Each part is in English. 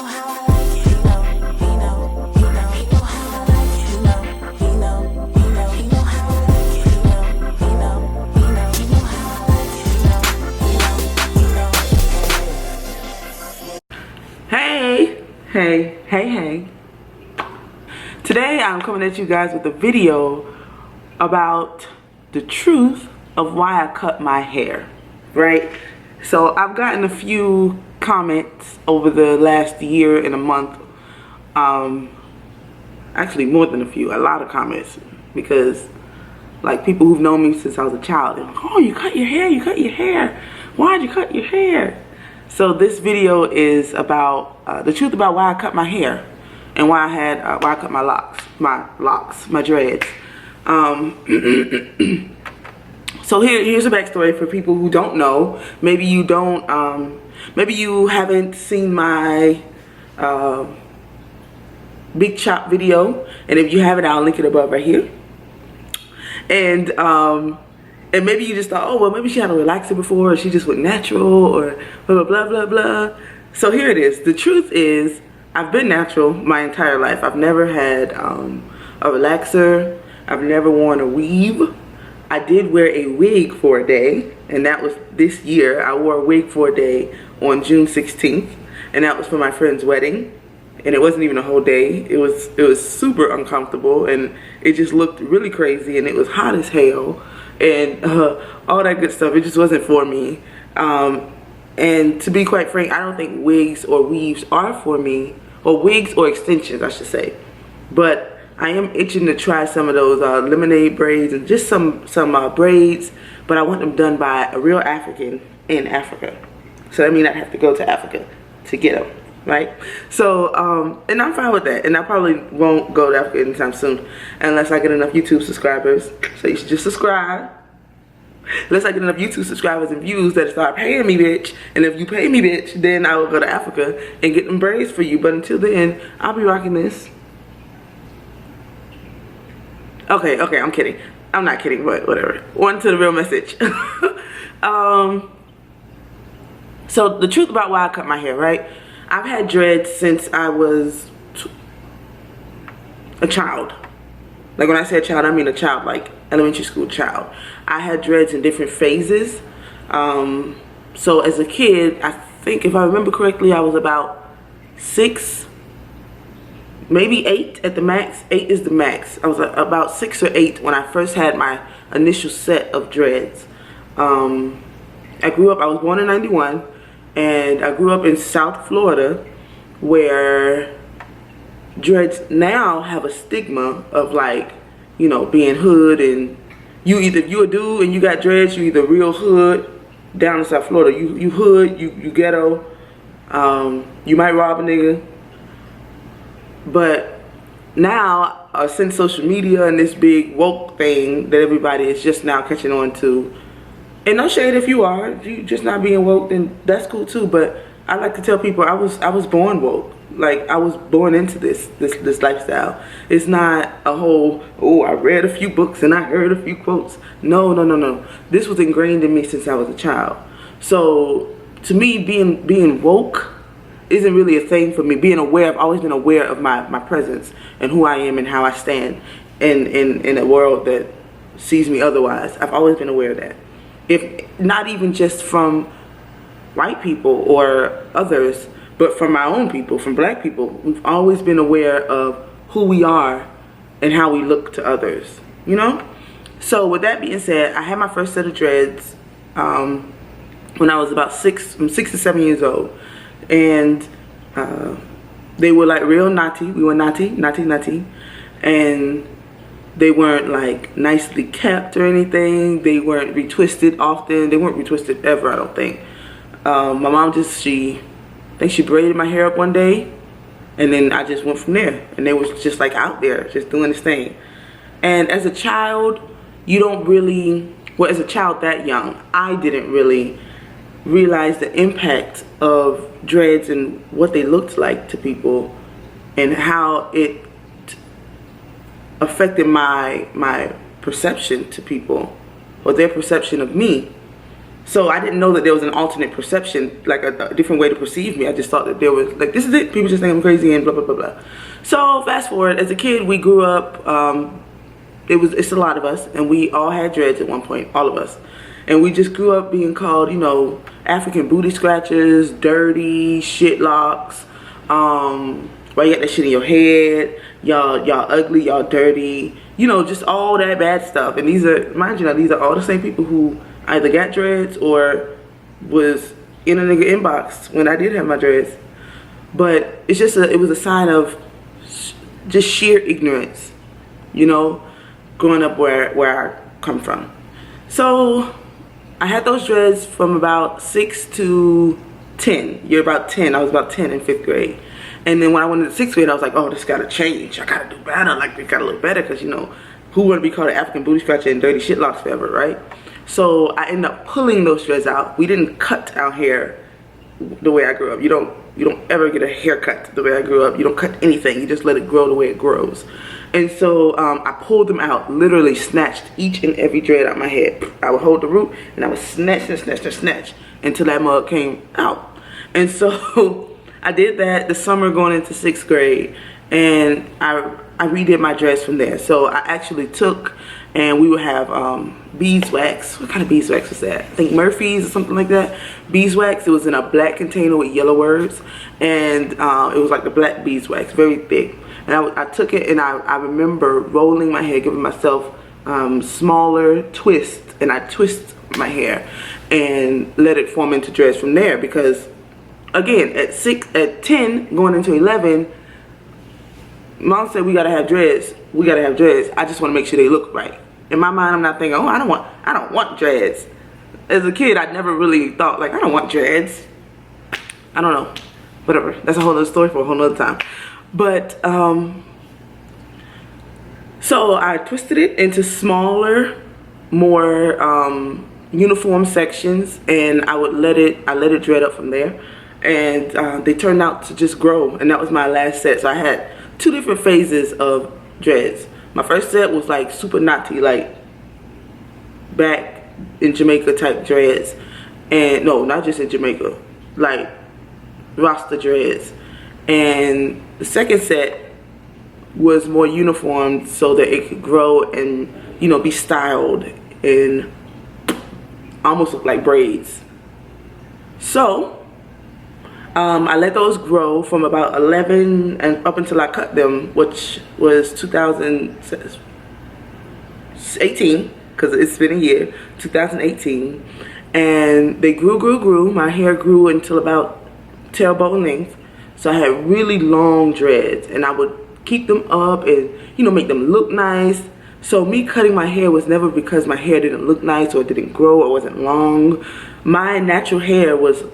how I like it. He know how I like it. He know how I like it. He know how I like it. Hey. Today I'm coming at you guys with a video about the truth of why I cut my hair, right? So I've gotten a few comments over the last year and a month, actually more than a few, a lot of comments, because like people who've known me since I was a child, they're like, oh, you cut your hair, why'd you cut your hair? So this video is about the truth about why I cut my hair and why I cut my dreads. So here's a backstory for people who don't know. Maybe you don't. Maybe you haven't seen my big chop video, and if you haven't, I'll link it above right here. And maybe you just thought, oh well, maybe she had a relaxer before, or she just went natural, or blah blah blah blah. So here it is. The truth is, I've been natural my entire life. I've never had a relaxer. I've never worn a weave. I did wear a wig for a day, and that was this year. I wore a wig for a day on June 16th, and that was for my friend's wedding. And it wasn't even a whole day. It was super uncomfortable, and it just looked really crazy, and it was hot as hell, and all that good stuff. It just wasn't for me. And to be quite frank, I don't think wigs or weaves are for me, or wigs or extensions, I should say. But I am itching to try some of those lemonade braids and just some braids, but I want them done by a real African in Africa. So that means I have to go to Africa to get them, right? So, and I'm fine with that. And I probably won't go to Africa anytime soon unless I get enough YouTube subscribers. So you should just subscribe. Unless I get enough YouTube subscribers and views that start paying me, bitch. And if you pay me, bitch, then I will go to Africa and get them braids for you. But until then, I'll be rocking this. Okay, I'm kidding. I'm not kidding, but whatever. On to the real message. So the truth about why I cut my hair, right? I've had dreads since I was a child. Like when I say a child, I mean a child, like elementary school child. I had dreads in different phases. So as a kid, I think if I remember correctly, I was about 6, maybe 8 at the max. 8 is the max. I was about 6 or 8 when I first had my initial set of dreads. I was born in 91, and I grew up in South Florida, where dreads now have a stigma of, like, you know, being hood, and you a dude and you got dreads, you either real hood down in South Florida. You hood, you ghetto, you might rob a nigga. But now, since social media and this big woke thing that everybody is just now catching on to, and no shade if you are, you just not being woke, then that's cool too. But I like to tell people I was born woke. Like, I was born into this lifestyle. It's not a whole, oh, I read a few books and I heard a few quotes. No. This was ingrained in me since I was a child. So to me, being woke isn't really a thing for me. Being aware, I've always been aware of my presence and who I am and how I stand in a world that sees me otherwise. I've always been aware of that. If not even just from white people or others, but from my own people, from black people, we've always been aware of who we are and how we look to others, you know? So with that being said, I had my first set of dreads when I was about 6 to 7 years old. And they were like real naughty. We were naughty. And they weren't like nicely kept or anything. They weren't retwisted often. They weren't retwisted ever, I don't think. My mom I think she braided my hair up one day, and then I just went from there. And they was just like out there, just doing this thing. And as a child, you don't really, well, as a child that young, I didn't really realize the impact of dreads and what they looked like to people, and how it affected my perception to people, or their perception of me. So I didn't know that there was an alternate perception, like a different way to perceive me. I just thought that there was, like, this is it. People just think I'm crazy and blah, blah, blah, blah. So fast forward, as a kid, we grew up, it's a lot of us, and we all had dreads at one point, all of us. And we just grew up being called, you know, African booty scratchers, dirty, shit locks. Why you got that shit in your head? Y'all ugly, y'all dirty. You know, just all that bad stuff. And these are, mind you, now, these are all the same people who either got dreads or was in a nigga inbox when I did have my dreads. But it's just it was a sign of just sheer ignorance, you know, growing up where I come from. So I had those dreads from about 6 to 10. You're about 10. I was about 10 in 5th grade. And then when I went into 6th grade, I was like, oh, this gotta change. I gotta do better. Like, it gotta look better, because, you know, who wouldn't be called an African booty scratcher and dirty shit locks forever, right? So I ended up pulling those dreads out. We didn't cut our hair the way I grew up. You don't ever get a haircut the way I grew up. You don't cut anything. You just let it grow the way it grows. And so I pulled them out, literally snatched each and every dread out my head. I would hold the root and I would snatch and snatch and snatch until that mug came out. And so I did that the summer going into 6th grade, and I redid my dreads from there. So I actually took, and we would have beeswax. What kind of beeswax was that? I think Murphy's or something like that. Beeswax. It was in a black container with yellow words, and it was like the black beeswax, very thick. And I took it, and I remember rolling my hair, giving myself smaller twists, and I twist my hair and let it form into dreads from there. Because again, at 10 going into 11, Mom said we gotta have dreads. We gotta have dreads. I just want to make sure they look right. In my mind, I'm not thinking, oh, I don't want dreads. As a kid, I never really thought, like, I don't want dreads. I don't know. Whatever. That's a whole other story for a whole other time. But so I twisted it into smaller, more uniform sections, and I let it dread up from there. And they turned out to just grow, and that was my last set. So I had 2 different phases of dreads. My first set was like super naughty, like back in Jamaica type dreads. And no, not just in Jamaica, like Rasta dreads. And the second set was more uniform so that it could grow and, you know, be styled and almost look like braids. So I let those grow from about 11 and up until I cut them, which was 2018, because it's been a year, 2018. And they grew. My hair grew until about tailbone length. So I had really long dreads, and I would keep them up and, you know, make them look nice. So me cutting my hair was never because my hair didn't look nice or it didn't grow or wasn't long. My natural hair was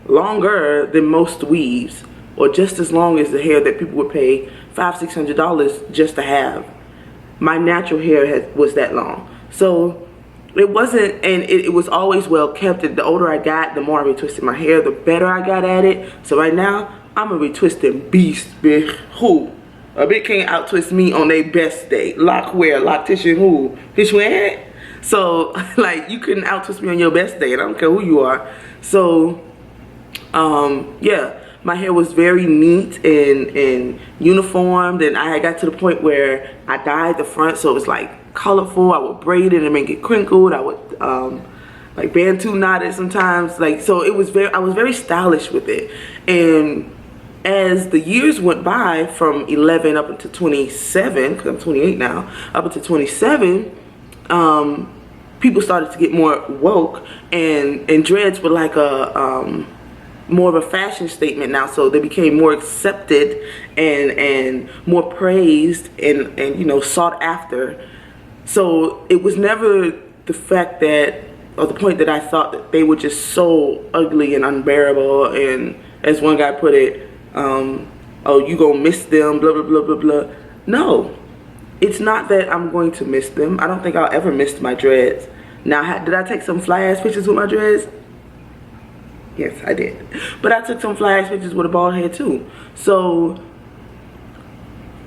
longer than most weaves, or just as long as the hair that people would pay $500-600 just to have. My natural hair was that long. So it wasn't, and it was always well kept. The older I got, the more I retwisted my hair, the better I got at it. So right now, I'm a retwisting beast, bitch. Who? A bitch can't out twist me on their best day. Lock where? Lock tissue who? Bitch where? So like, you couldn't out twist me on your best day, and I don't care who you are. So yeah, my hair was very neat and uniformed, and I had got to the point where I dyed the front so it was like colorful. I would braid it and make it crinkled. I would like bantu knot it sometimes. Like, so it was I was very stylish with it. And as the years went by, from 11 up until 27, because I'm 28 now, up until 27, people started to get more woke, and dreads were like a more of a fashion statement now. So they became more accepted and more praised and you know, sought after. So it was never the fact that, or the point that I thought that they were just so ugly and unbearable, and as one guy put it, oh, you gonna miss them, blah blah blah blah blah. No, it's not that I'm going to miss them. I don't think I'll ever miss my dreads. Now, did I take some fly ass pictures with my dreads? Yes, I did. But I took some fly ass pictures with a bald head too. So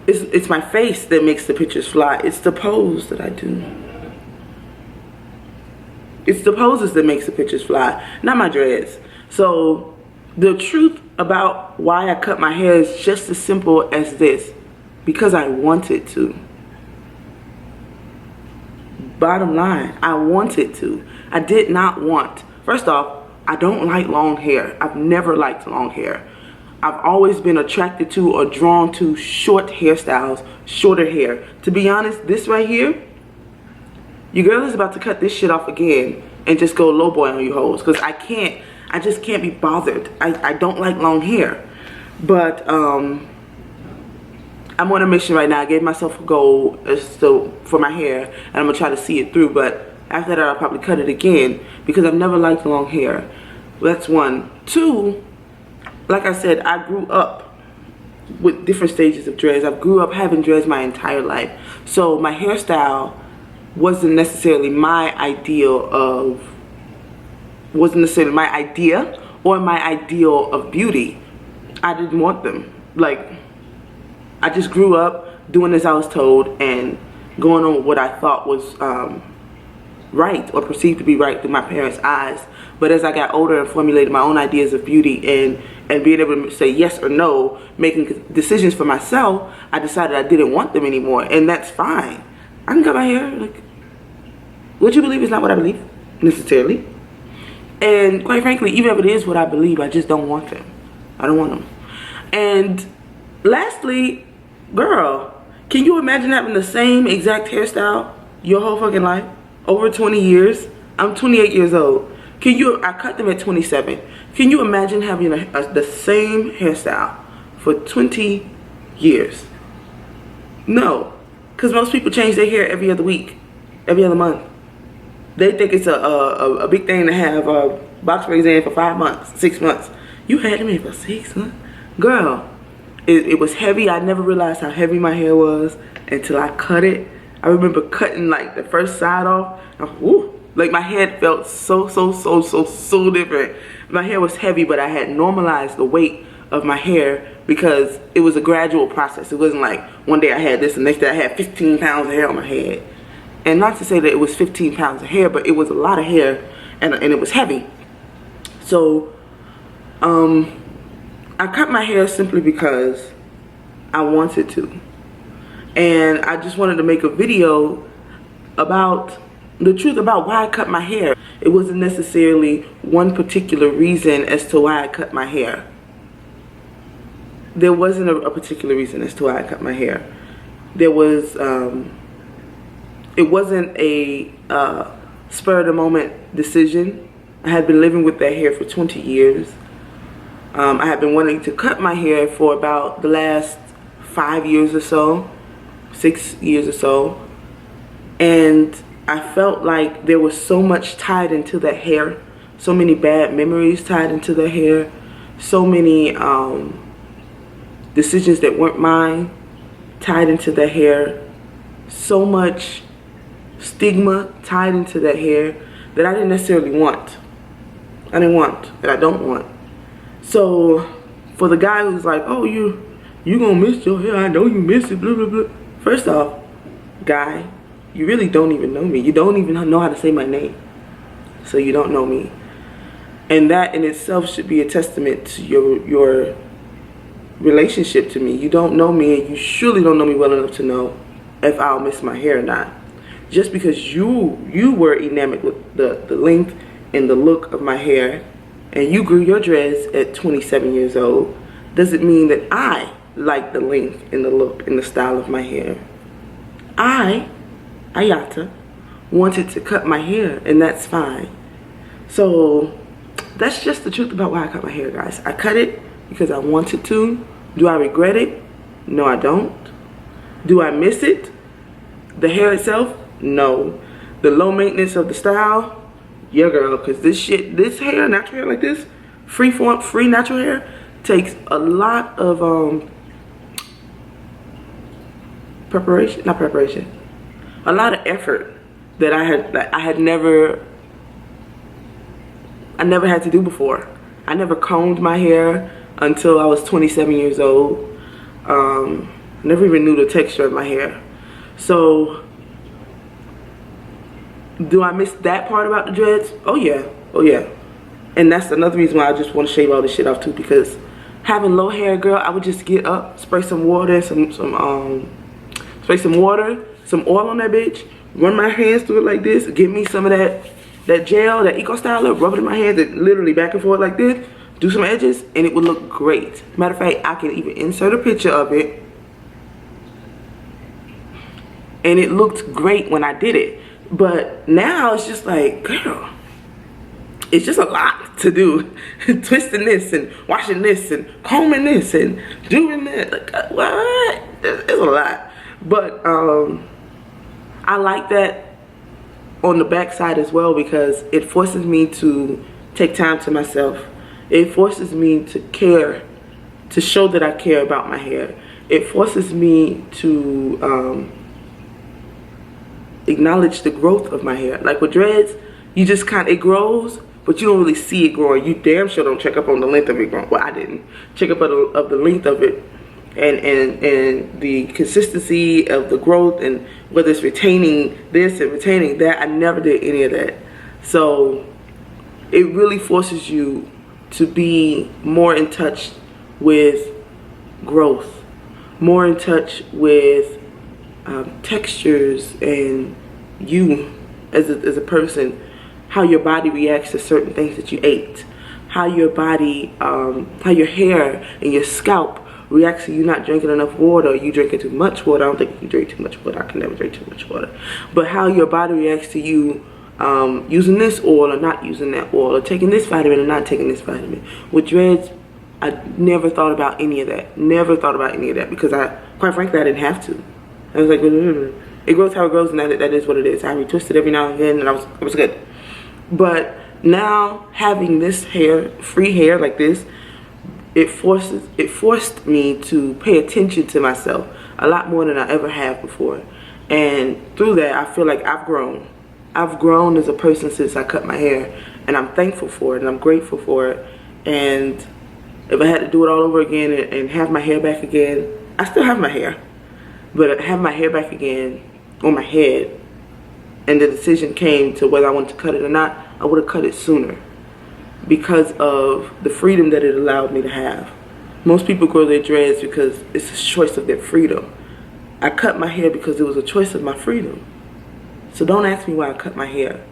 it's my face that makes the pictures fly. It's the pose that I do. It's the poses that makes the pictures fly, not my dreads. So the truth about why I cut my hair is just as simple as this. Because I wanted to. Bottom line, I wanted to. I did not want. First off, I don't like long hair. I've never liked long hair. I've always been attracted to or drawn to short hairstyles, shorter hair. To be honest, this right here, your girl is about to cut this shit off again and just go low boy on you hoes. Because I just can't be bothered. I don't like long hair. But I'm on a mission right now. I gave myself a goal for my hair, and I'm gonna try to see it through. But after that, I'll probably cut it again because I've never liked long hair. That's one. Two, like I said, I grew up with different stages of dreads. I grew up having dreads my entire life, so my hairstyle wasn't necessarily my idea or my ideal of beauty. I didn't want them. Like, I just grew up doing as I was told and going on what I thought was right or perceived to be right through my parents' eyes. But as I got older and formulated my own ideas of beauty and being able to say yes or no, making decisions for myself, I decided I didn't want them anymore, and that's fine. I can cut my hair. Like, what you believe is not what I believe necessarily, and quite frankly, even if it is what I believe, I just don't want them. I don't want them. And lastly, girl, can you imagine having the same exact hairstyle your whole fucking life? Over 20 years? I'm 28 years old. I cut them at 27. Can you imagine having the same hairstyle for 20 years? No. Because most people change their hair every other week, every other month. They think it's a big thing to have box braids in for 5 months, 6 months. You had them in for 6 months? Girl, it was heavy. I never realized how heavy my hair was until I cut it. I remember cutting like the first side off. Woo, like my head felt so different. My hair was heavy, but I had normalized the weight of my hair because it was a gradual process. It wasn't like one day I had this and next day I had 15 pounds of hair on my head. And not to say that it was 15 pounds of hair, but it was a lot of hair and it was heavy. So I cut my hair simply because I wanted to. And I just wanted to make a video about the truth about why I cut my hair. It wasn't necessarily one particular reason as to why I cut my hair. There wasn't a particular reason as to why I cut my hair. There was, it wasn't a spur of the moment decision. I had been living with that hair for 20 years. I had been wanting to cut my hair for about the last 5 years or so, 6 years or so. And I felt like there was so much tied into that hair, so many bad memories tied into the hair, so many decisions that weren't mine tied into the hair, so much stigma tied into that hair that I didn't necessarily want. I didn't want, that I don't want. So for the guy who's like, oh, you gonna miss your hair, I know you miss it, blah, blah, blah. First off, guy, you really don't even know me. You don't even know how to say my name. So you don't know me. And that in itself should be a testament to your relationship to me. You don't know me, and you surely don't know me well enough to know if I'll miss my hair or not. Just because you were enamored with the length and the look of my hair, and you grew your dreads at 27 years old, doesn't mean that I like the length and the look and the style of my hair. I, Ayata, wanted to cut my hair, and that's fine. So that's just the truth about why I cut my hair, guys. I cut it because I wanted to. Do I regret it? No, I don't. Do I miss it? The hair itself? No. The low maintenance of the style? Yeah, girl, because this hair, natural hair like this, free natural hair, takes a lot of a lot of effort that I never had to do before. I never combed my hair until I was 27 years old. Never even knew the texture of my hair. So Do I miss that part about the dreads? Oh yeah, oh yeah. And that's another reason why I just want to shave all this shit off too, because having low hair, girl, I would just get up, spray some water, spray some water, some oil on that bitch, run my hands through it like this, give me some of that gel, that Eco Styler, rub it in my hands, and literally back and forth like this, do some edges, and it would look great. Matter of fact, I can even insert a picture of it. And it looked great when I did it. But now it's just like, girl, it's just a lot to do. Twisting this and washing this and combing this and doing that. Like, what? It's a lot. But I like that on the backside as well, because it forces me to take time to myself. It forces me to care, to show that I care about my hair. It forces me to acknowledge the growth of my hair. Like with dreads, you just it grows, but you don't really see it growing. You damn sure don't check up on the length of it growing. Well, I didn't check up on the length of it, and the consistency of the growth, and whether it's retaining this and retaining that. I never did any of that. So it really forces you to be more in touch with growth, more in touch with textures, and you as a person, how your body reacts to certain things that you ate, how your body, how your hair and your scalp reacts to you not drinking enough water, you drinking too much water. I don't think you can drink too much water. I can never drink too much water. But how your body reacts to you using this oil or not using that oil, or taking this vitamin or not taking this vitamin. With dreads, I never thought about any of that. Never thought about any of that, because quite frankly, I didn't have to. I was like, it grows how it grows, and that is what it is. I retwist it every now and again, and I was good. But now having this hair, free hair like this, it forced me to pay attention to myself a lot more than I ever have before. And through that, I feel like I've grown. I've grown as a person since I cut my hair, and I'm thankful for it, and I'm grateful for it. And if I had to do it all over again and have my hair back again, I still have my hair. But have my hair back again on my head, and the decision came to whether I wanted to cut it or not, I would have cut it sooner, because of the freedom that it allowed me to have. Most people grow their dreads because it's a choice of their freedom. I cut my hair because it was a choice of my freedom. So don't ask me why I cut my hair.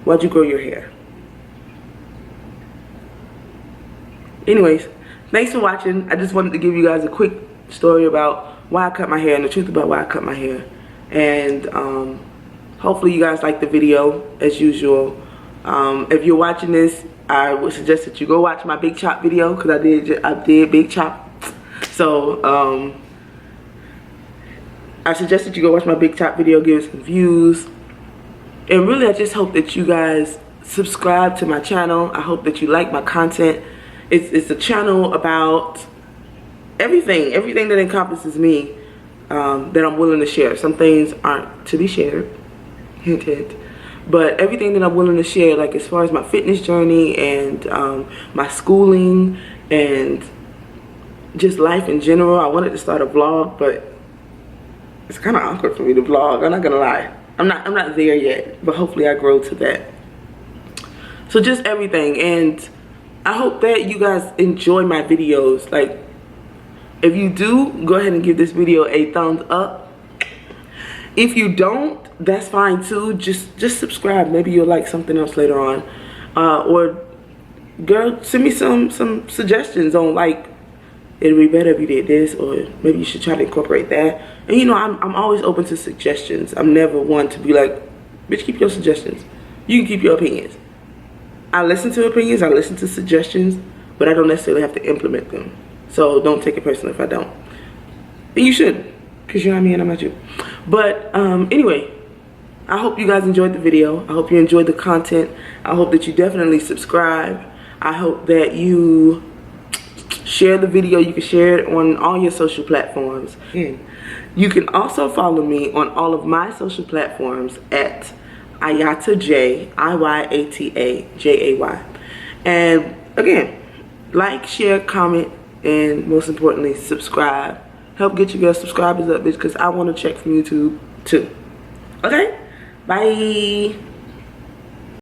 Why'd you grow your hair? Anyways, thanks for watching. I just wanted to give you guys a quick story about why I cut my hair and the truth about why I cut my hair. And hopefully you guys like the video as usual. If you're watching this, I would suggest that you go watch my Big Chop video, because I did Big Chop. So I suggest that you go watch my Big Chop video, give it some views. And really, I just hope that you guys subscribe to my channel. I hope that you like my content. It's a channel about everything that encompasses me, that I'm willing to share. Some things aren't to be shared, hint hint, but everything that I'm willing to share, like as far as my fitness journey and my schooling and just life in general. I wanted to start a vlog, but it's kind of awkward for me to vlog. I'm not gonna lie. I'm not there yet, but hopefully I grow to that. So just everything, and I hope that you guys enjoy my videos. Like, if you do, go ahead and give this video a thumbs up. If you don't, that's fine too. Just subscribe. Maybe you'll like something else later on. Or girl, send me some suggestions on, like, it'd be better if you did this, or maybe you should try to incorporate that. And you know, I'm always open to suggestions. I'm never one to be like, bitch, keep your suggestions. You can keep your opinions. I listen to opinions, I listen to suggestions, but I don't necessarily have to implement them. So don't take it personally if I don't. And you should, because you're not me and I'm not you. But anyway, I hope you guys enjoyed the video. I hope you enjoyed the content. I hope that you definitely subscribe. I hope that you share the video. You can share it on all your social platforms. You can also follow me on all of my social platforms at Iyata J, IYATA-JAY. And again, like, share, comment, and most importantly, subscribe. Help get your girl subscribers up, bitch, because I want to check from YouTube too. Okay? Bye.